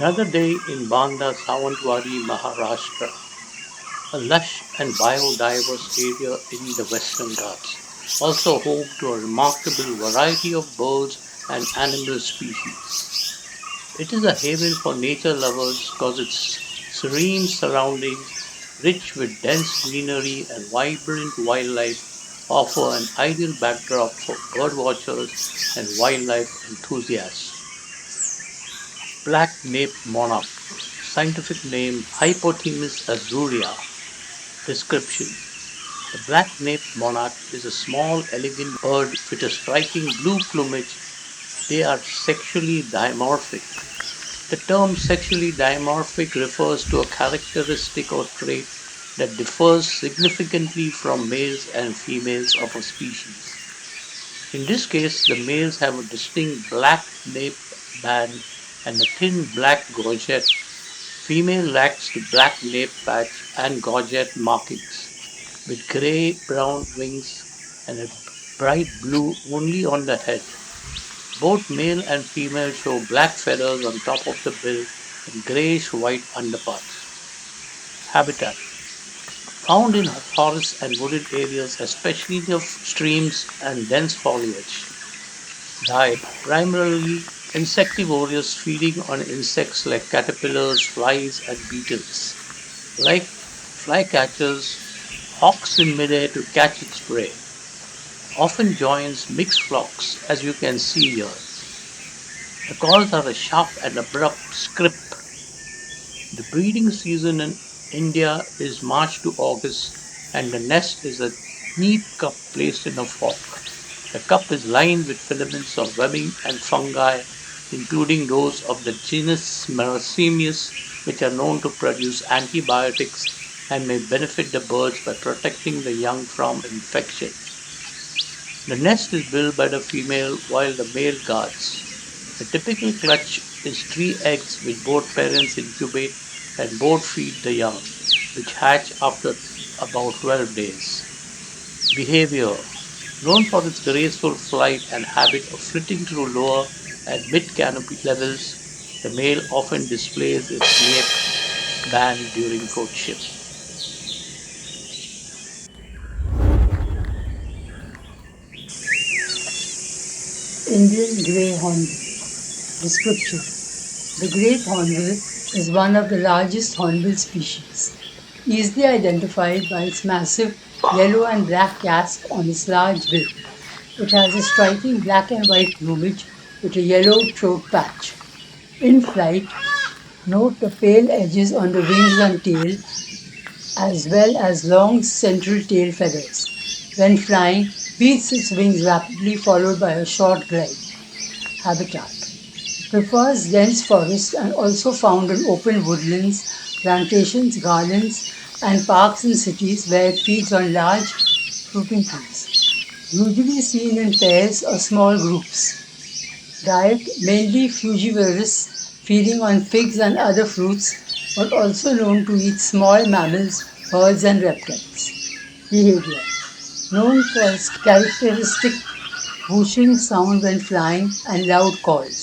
Another day in Banda Sawantwadi, Maharashtra, a lush and biodiverse area in the Western Ghats, also home to a remarkable variety of birds and animal species. It is a haven for nature lovers because its serene surroundings, rich with dense greenery and vibrant wildlife, offer an ideal backdrop for birdwatchers and wildlife enthusiasts. Black nape monarch, scientific name Hypothemis azurea. Description: the black nape monarch is a small, elegant bird with a striking blue plumage. They are sexually dimorphic. The term sexually dimorphic refers to a characteristic or trait that differs significantly from males and females of a species. In this case, the males have a distinct black nape band and a thin black gorget. Female lacks the black nape patch and gorget markings, with gray-brown wings and a bright blue only on the head. Both male and female show black feathers on top of the bill and grayish-white underparts. Habitat: found in forests and wooded areas, especially near streams and dense foliage. Diet: primarily insectivorous, feeding on insects like caterpillars, flies, and beetles. Like flycatchers, hawks in midair to catch its prey. Often joins mixed flocks, as you can see here. The calls are a sharp and abrupt scrip. The breeding season in India is March to August, and the nest is a neat cup placed in a fork. The cup is lined with filaments of webbing and fungi, including those of the genus Marasimius, which are known to produce antibiotics and may benefit the birds by protecting the young from infection. The nest is built by the female while the male guards. The typical clutch is 3 eggs which both parents incubate and both feed the young, which hatch after about 12 days. Behavior: known for its graceful flight and habit of flitting through lower and mid canopy levels, the male often displays its nape band during courtship. Indian grey hornbill. Description: the great hornbill is one of the largest hornbill species, easily identified by its massive yellow and black casque on its large bill. It has a striking black and white plumage with a yellow throat patch. In flight, note the pale edges on the wings and tail, as well as long central tail feathers. When flying, beats its wings rapidly, followed by a short glide. Habitat: prefers dense forests and also found in open woodlands, plantations, gardens, and parks in cities where it feeds on large fruiting trees. Usually seen in pairs or small groups. Diet: mainly frugivorous, feeding on figs and other fruits, but also known to eat small mammals, birds, and reptiles. Behavior: known for its characteristic whooshing sound when flying and loud calls.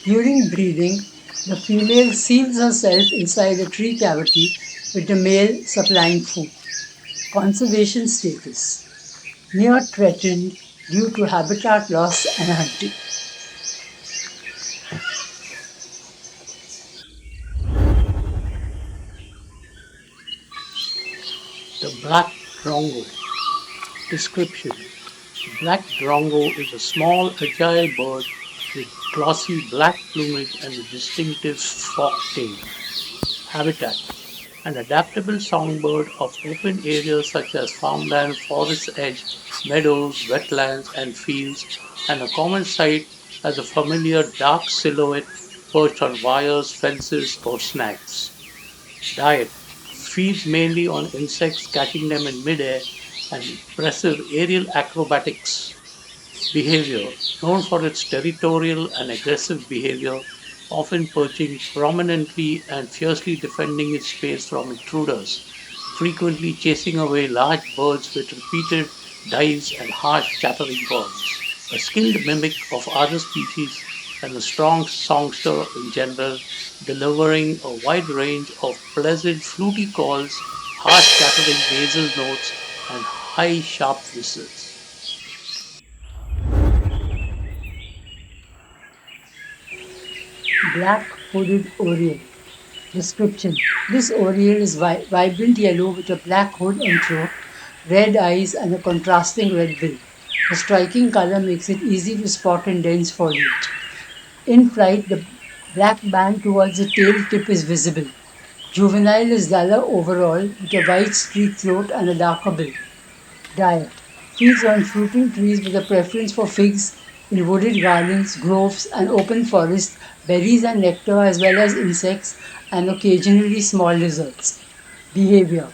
During breeding, the female seals herself inside a tree cavity with the male supplying food. Conservation status: near threatened due to habitat loss and hunting. The black drongo. Description: the black drongo is a small, agile bird with glossy black plumage and a distinctive forked tail. Habitat: an adaptable songbird of open areas such as farmland, forest edge, meadows, wetlands, and fields, and a common sight as a familiar dark silhouette perched on wires, fences, or snags. Diet: feeds mainly on insects, catching them in midair, and impressive aerial acrobatics. Behavior: known for its territorial and aggressive behavior, often perching prominently and fiercely defending its space from intruders, frequently chasing away large birds with repeated dives and harsh chattering calls. A skilled mimic of other species and a strong songster in general, delivering a wide range of pleasant fluty calls, harsh chattering nasal notes, and high sharp whistles. Black hooded oriole. Description: this oriole is vibrant yellow with a black hood and throat, red eyes, and a contrasting red bill. The striking color makes it easy to spot in dense foliage. In flight, the black band towards the tail tip is visible. Juvenile is duller overall with a white streaked throat and a darker bill. Diet: feeds on fruiting trees with a preference for figs in wooded gardens, groves, and open forest, berries and nectar, as well as insects and occasionally small lizards. Behavior: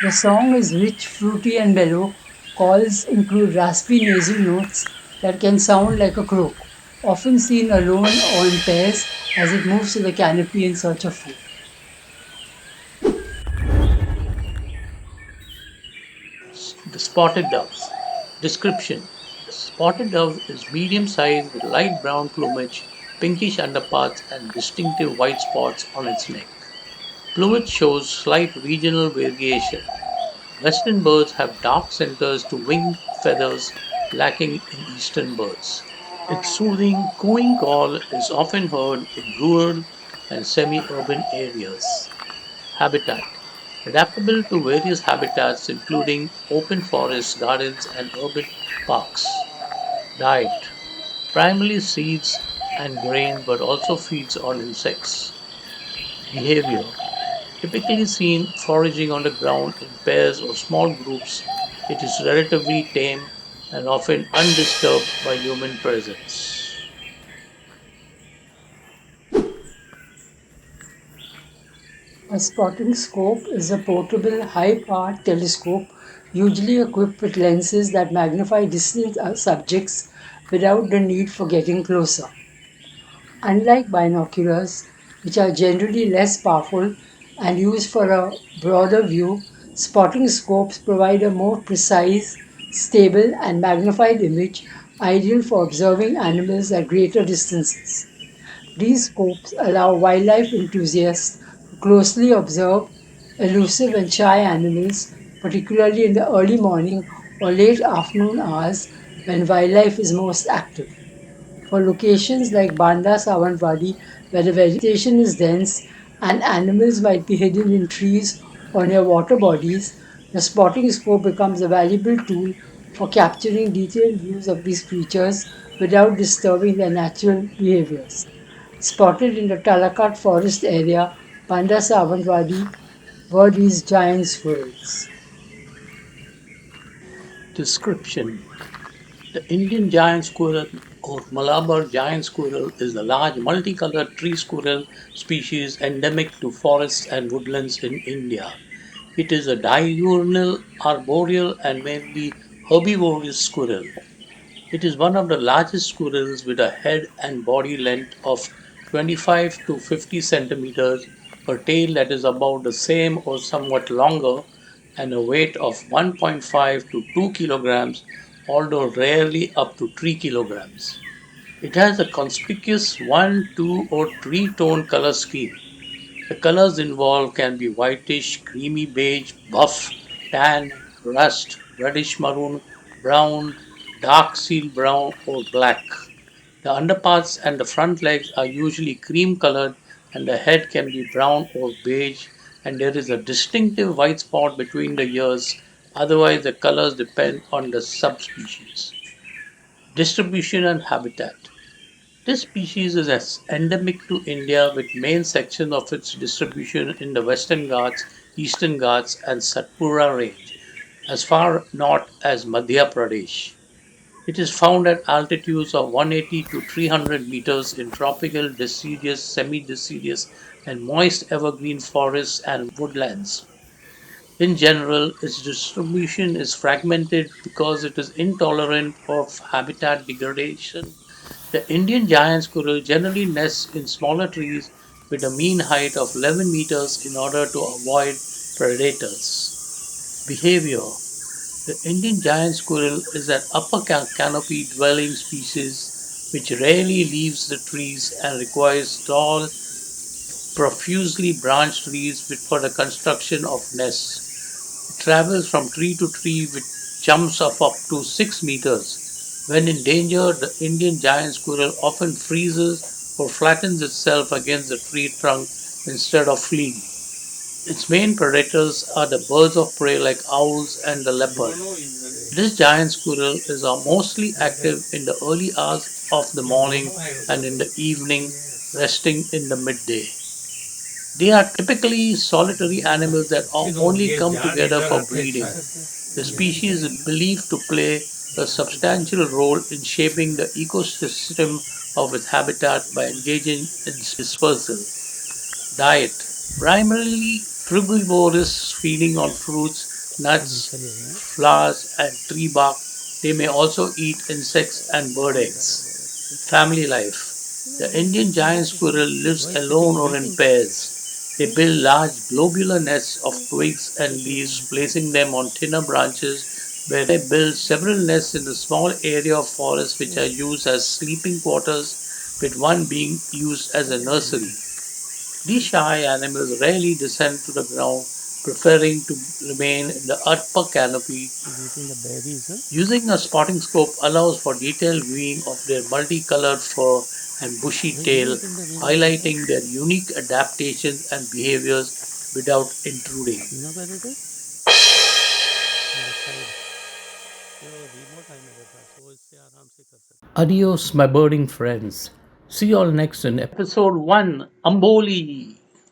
the song is rich, fruity, and mellow. Calls include raspy nasal notes that can sound like a croak, often seen alone or in pairs as it moves to the canopy in search of food. The spotted dove. Description: the spotted dove is medium sized with light brown plumage, pinkish underparts, and distinctive white spots on its neck. Plumage shows slight regional variation. Western birds have dark centers to wing feathers lacking in eastern birds. Its soothing cooing call is often heard in rural and semi-urban areas. Habitat: adaptable to various habitats including open forests, gardens, and urban parks. Diet: primarily seeds and grain but also feeds on insects. Behavior: typically seen foraging on the ground in pairs or small groups, it is relatively tame and often undisturbed by human presence. A spotting scope is a portable, high-powered telescope usually equipped with lenses that magnify distant subjects without the need for getting closer. Unlike binoculars, which are generally less powerful and used for a broader view, spotting scopes provide a more precise, stable, and magnified image ideal for observing animals at greater distances. These scopes allow wildlife enthusiasts to closely observe elusive and shy animals, particularly in the early morning or late afternoon hours when wildlife is most active. For locations like Banda Sawantwadi, where the vegetation is dense and animals might be hidden in trees or near water bodies, the spotting scope becomes a valuable tool for capturing detailed views of these creatures without disturbing their natural behaviors. Spotted in the Talakat forest area, Banda Sawantwadi, were these giant squirrels. Description: the Indian giant squirrel or Malabar giant squirrel is a large multicolored tree squirrel species endemic to forests and woodlands in India. It is a diurnal, arboreal, and mainly herbivorous squirrel. It is one of the largest squirrels with a head and body length of 25 to 50 centimeters, a tail that is about the same or somewhat longer, and a weight of 1.5 to 2 kilograms, although rarely up to 3 kilograms. It has a conspicuous 1, 2, or 3 tone color scheme. The colors involved can be whitish, creamy beige, buff, tan, rust, reddish maroon, brown, dark seal brown, or black. The underparts and the front legs are usually cream colored, and the head can be brown or beige, and there is a distinctive white spot between the ears. Otherwise, the colors depend on the subspecies. Distribution and habitat. This species is endemic to India with main section of its distribution in the Western Ghats, Eastern Ghats, and Satpura range, as far north as Madhya Pradesh. It is found at altitudes of 180 to 300 meters in tropical, deciduous, semi-deciduous, and moist evergreen forests and woodlands. In general, its distribution is fragmented because it is intolerant of habitat degradation. The Indian giant squirrel generally nests in smaller trees with a mean height of 11 meters in order to avoid predators. Behavior: the Indian giant squirrel is an upper canopy dwelling species which rarely leaves the trees and requires tall, profusely branched leaves for the construction of nests. It travels from tree to tree with jumps of up to 6 meters. When in danger, the Indian giant squirrel often freezes or flattens itself against the tree trunk instead of fleeing. Its main predators are the birds of prey like owls and the leopard. This giant squirrel is mostly active in the early hours of the morning and in the evening, resting in the midday. They are typically solitary animals that only come together for breeding. The species is believed to play a substantial role in shaping the ecosystem of its habitat by engaging in dispersal. Diet: primarily frugivorous, feeding on fruits, nuts, flowers, and tree bark. They may also eat insects and bird eggs. Family life: the Indian giant squirrel lives alone or in pairs. They build large globular nests of twigs and leaves, placing them on thinner branches where they build several nests in a small area of forest which are used as sleeping quarters, with one being used as a nursery. These shy animals rarely descend to the ground, preferring to remain in the upper canopy. Using a spotting scope allows for detailed viewing of their multicolored fur and bushy tail, highlighting their unique adaptations and behaviors without intruding. Adios, my birding friends. See you all next in episode 1 Amboli.